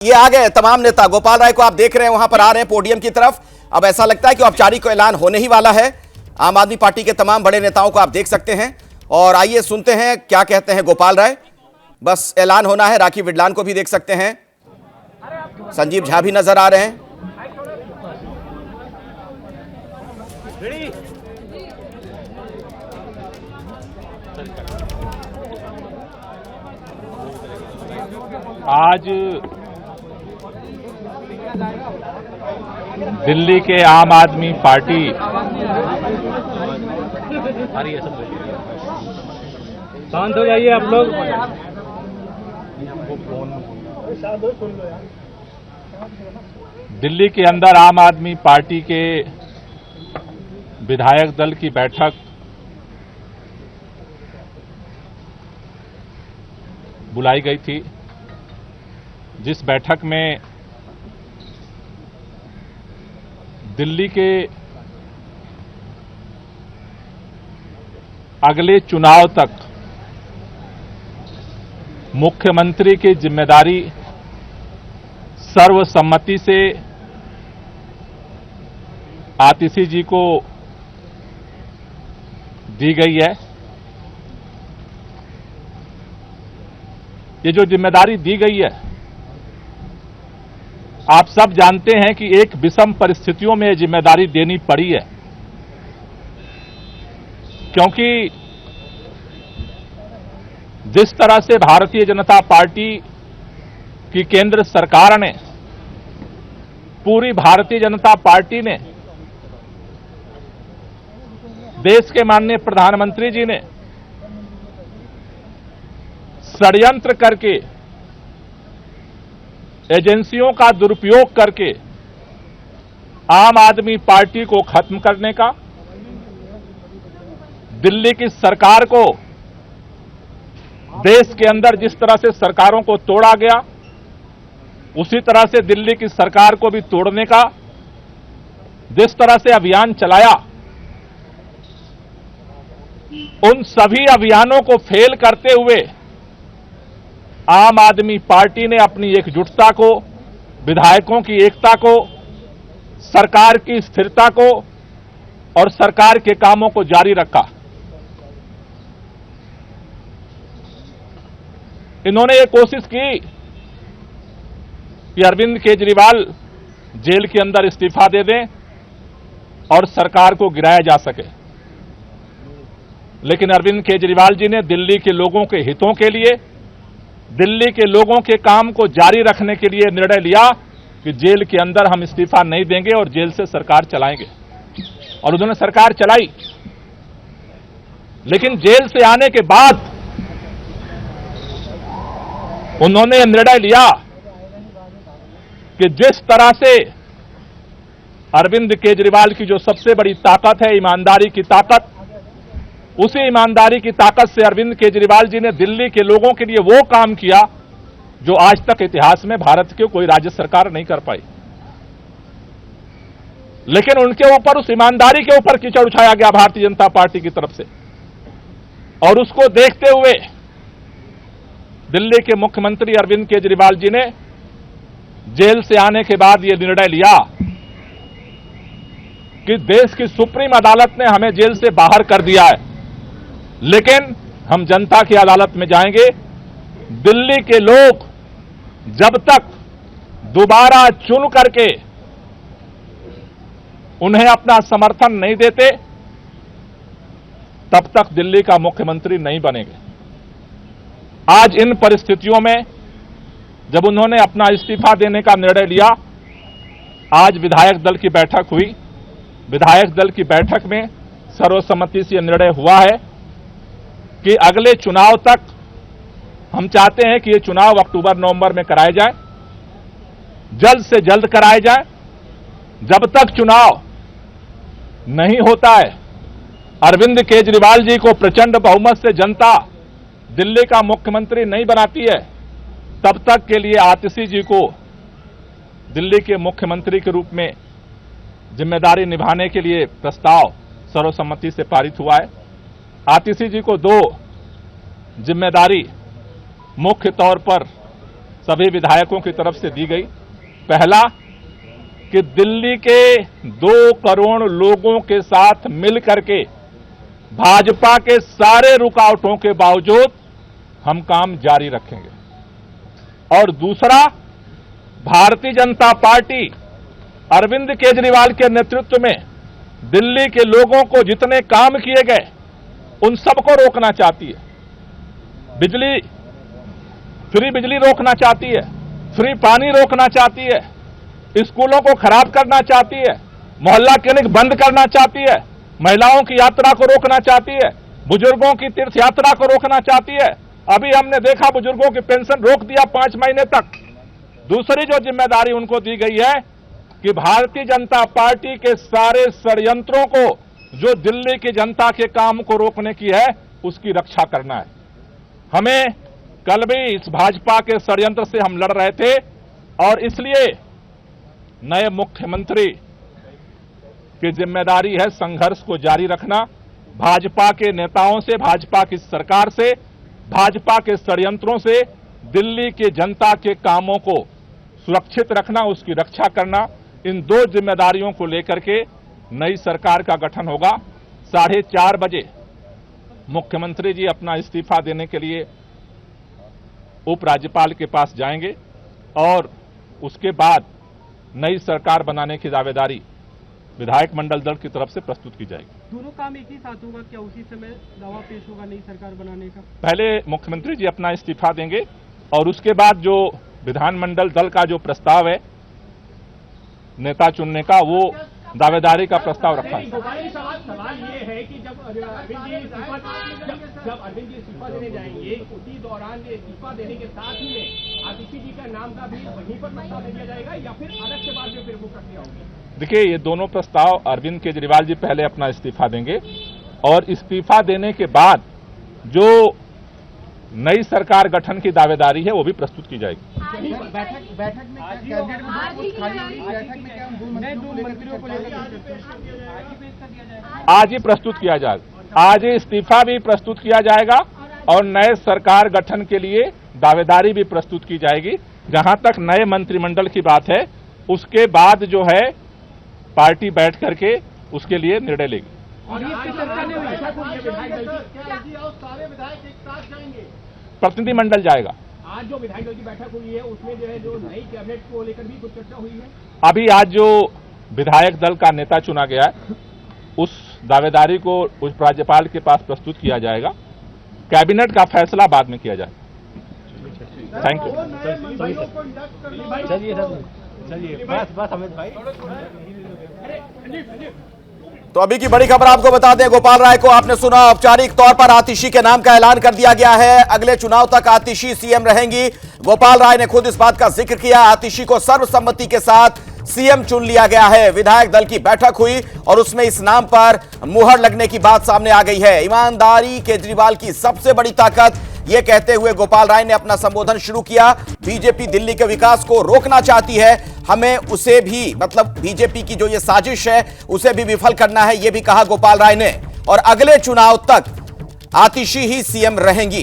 ये आ गए तमाम नेता। गोपाल राय को आप देख रहे हैं, वहां पर आ रहे हैं पोडियम की तरफ। अब ऐसा लगता है कि औपचारिक ऐलान होने ही वाला है। आम आदमी पार्टी के तमाम बड़े नेताओं को आप देख सकते हैं और आइए सुनते हैं क्या कहते हैं गोपाल राय। बस ऐलान होना है। राखी विडलान को भी देख सकते हैं, संजीव झा भी नजर आ रहे हैं। आज दिल्ली के आम आदमी पार्टी शांत हो जाइए आप लोग। दिल्ली के अंदर आम आदमी पार्टी के विधायक दल की बैठक बुलाई गई थी, जिस बैठक में दिल्ली के अगले चुनाव तक मुख्यमंत्री की जिम्मेदारी सर्वसम्मति से आतिशी जी को दी गई है। ये जो जिम्मेदारी दी गई है, आप सब जानते हैं कि एक विषम परिस्थितियों में जिम्मेदारी देनी पड़ी है, क्योंकि जिस तरह से भारतीय जनता पार्टी की केंद्र सरकार ने, पूरी भारतीय जनता पार्टी ने, देश के माननीय प्रधानमंत्री जी ने षड्यंत्र करके, एजेंसियों का दुरुपयोग करके आम आदमी पार्टी को खत्म करने का, दिल्ली की सरकार को, देश के अंदर जिस तरह से सरकारों को तोड़ा गया, उसी तरह से दिल्ली की सरकार को भी तोड़ने का जिस तरह से अभियान चलाया, उन सभी अभियानों को फेल करते हुए आम आदमी पार्टी ने अपनी एकजुटता को, विधायकों की एकता को, सरकार की स्थिरता को और सरकार के कामों को जारी रखा। इन्होंने ये कोशिश की कि अरविंद केजरीवाल जेल के अंदर इस्तीफा दे दें और सरकार को गिराया जा सके, लेकिन अरविंद केजरीवाल जी ने दिल्ली के लोगों के हितों के लिए, दिल्ली के लोगों के काम को जारी रखने के लिए निर्णय लिया कि जेल के अंदर हम इस्तीफा नहीं देंगे और जेल से सरकार चलाएंगे। और उन्होंने सरकार चलाई, लेकिन जेल से आने के बाद उन्होंने निर्णय लिया कि जिस तरह से अरविंद केजरीवाल की जो सबसे बड़ी ताकत है, ईमानदारी की ताकत, उसी ईमानदारी की ताकत से अरविंद केजरीवाल जी ने दिल्ली के लोगों के लिए वो काम किया जो आज तक इतिहास में भारत की कोई राज्य सरकार नहीं कर पाई। लेकिन उनके ऊपर, उस ईमानदारी के ऊपर कीचड़ उछाया गया भारतीय जनता पार्टी की तरफ से, और उसको देखते हुए दिल्ली के मुख्यमंत्री अरविंद केजरीवाल जी ने जेल से आने के बाद यह निर्णय लिया कि देश की सुप्रीम अदालत ने हमें जेल से बाहर कर दिया है, लेकिन हम जनता की अदालत में जाएंगे। दिल्ली के लोग जब तक दोबारा चुन करके उन्हें अपना समर्थन नहीं देते, तब तक दिल्ली का मुख्यमंत्री नहीं बनेंगे। आज इन परिस्थितियों में जब उन्होंने अपना इस्तीफा देने का निर्णय लिया, आज विधायक दल की बैठक हुई। विधायक दल की बैठक में सर्वसम्मति से यह निर्णय हुआ है कि अगले चुनाव तक हम चाहते हैं कि ये चुनाव अक्टूबर-नवंबर में कराए जाए, जल्द से जल्द कराए जाए। जब तक चुनाव नहीं होता है, अरविंद केजरीवाल जी को प्रचंड बहुमत से जनता दिल्ली का मुख्यमंत्री नहीं बनाती है, तब तक के लिए आतिशी जी को दिल्ली के मुख्यमंत्री के रूप में जिम्मेदारी निभाने के लिए प्रस्ताव सर्वसम्मति से पारित हुआ है। आतिशी जी को दो जिम्मेदारी मुख्य तौर पर सभी विधायकों की तरफ से दी गई। पहला कि दिल्ली के 2 करोड़ लोगों के साथ मिल करके भाजपा के सारे रुकावटों के बावजूद हम काम जारी रखेंगे। और दूसरा, भारतीय जनता पार्टी अरविंद केजरीवाल के नेतृत्व में दिल्ली के लोगों को जितने काम किए गए उन सबको रोकना चाहती है। फ्री बिजली रोकना चाहती है, फ्री पानी रोकना चाहती है, स्कूलों को खराब करना चाहती है, मोहल्ला क्लिनिक बंद करना चाहती है, महिलाओं की यात्रा को रोकना चाहती है, बुजुर्गों की तीर्थ यात्रा को रोकना चाहती है। अभी हमने देखा बुजुर्गों की पेंशन रोक दिया 5 महीने तक। दूसरी जो जिम्मेदारी उनको दी गई है कि भारतीय जनता पार्टी के सारे षड्यंत्रों को, जो दिल्ली की जनता के काम को रोकने की है, उसकी रक्षा करना है। हमें कल भी इस भाजपा के षड्यंत्र से हम लड़ रहे थे और इसलिए नए मुख्यमंत्री की जिम्मेदारी है संघर्ष को जारी रखना, भाजपा के नेताओं से, भाजपा की सरकार से, भाजपा के षड्यंत्रों से दिल्ली की जनता के कामों को सुरक्षित रखना, उसकी रक्षा करना। इन 2 जिम्मेदारियों को लेकर के नई सरकार का गठन होगा। 4:30 बजे मुख्यमंत्री जी अपना इस्तीफा देने के लिए उपराज्यपाल के पास जाएंगे और उसके बाद नई सरकार बनाने की दावेदारी विधायक मंडल दल की तरफ से प्रस्तुत की जाएगी। दोनों काम एक ही साथ होगा क्या? उसी समय दावा पेश होगा नई सरकार बनाने का? पहले मुख्यमंत्री जी अपना इस्तीफा देंगे और उसके बाद जो विधानमंडल दल का जो प्रस्ताव है नेता चुनने का, वो दावेदारी का प्रस्ताव रखा है। सवाल ये है कि जब अरविंद जी इस्तीफा देने जाएंगे, उसी दौरान इस्तीफा देने के साथ ही में आतिशी जी का नाम का भी वहीं पर प्रस्ताव दिया जाएगा या फिर अलग से बाद में फिर वो प्रक्रिया होगी? देखिए, ये दोनों प्रस्ताव अरविंद केजरीवाल जी पहले अपना इस्तीफा देंगे और इस्तीफा देने के बाद जो नई सरकार गठन की दावेदारी है वो भी प्रस्तुत की जाएगी। बैठक में कैबिनेट में कुछ खाली हुई, बैठक में क्या दो मंत्रियों को लेकर आज ही प्रस्तुत किया जाएगा। आज ही इस्तीफा भी प्रस्तुत किया जाएगा और नए सरकार गठन के लिए दावेदारी भी प्रस्तुत की जाएगी। जहां तक नए मंत्रिमंडल की बात है, उसके बाद जो है पार्टी बैठ करके उसके लिए निर्णय लेगी। और इसकी चर्चा नहीं हुई, सारे विधायक एक साथ जाएंगे, प्रतिनिधिमंडल जाएगा। आज जो विधायक दल की बैठक हुई है उसमें जो है जो नई कैबिनेट को लेकर भी कुछ चर्चा हुई है। अभी आज जो विधायक दल का नेता चुना गया है उस दावेदारी को उपराज्यपाल के पास प्रस्तुत किया जाएगा। कैबिनेट का फैसला बाद में किया जाएगा। Thank you. चलिए बस अमित भाई। तो अभी की बड़ी खबर आपको बता दें, गोपाल राय को आपने सुना, औपचारिक तौर पर आतिशी के नाम का ऐलान कर दिया गया है। अगले चुनाव तक आतिशी सीएम रहेंगी। गोपाल राय ने खुद इस बात का जिक्र किया। आतिशी को सर्वसम्मति के साथ सीएम चुन लिया गया है। विधायक दल की बैठक हुई और उसमें इस नाम पर मुहर लगने की बात सामने आ गई है। ईमानदारी केजरीवाल की सबसे बड़ी ताकत, यह कहते हुए गोपाल राय ने अपना संबोधन शुरू किया। बीजेपी दिल्ली के विकास को रोकना चाहती है, हमें उसे भी, मतलब बीजेपी की जो ये साजिश है उसे भी विफल करना है, यह भी कहा गोपाल राय ने। और अगले चुनाव तक आतिशी ही सीएम रहेंगी।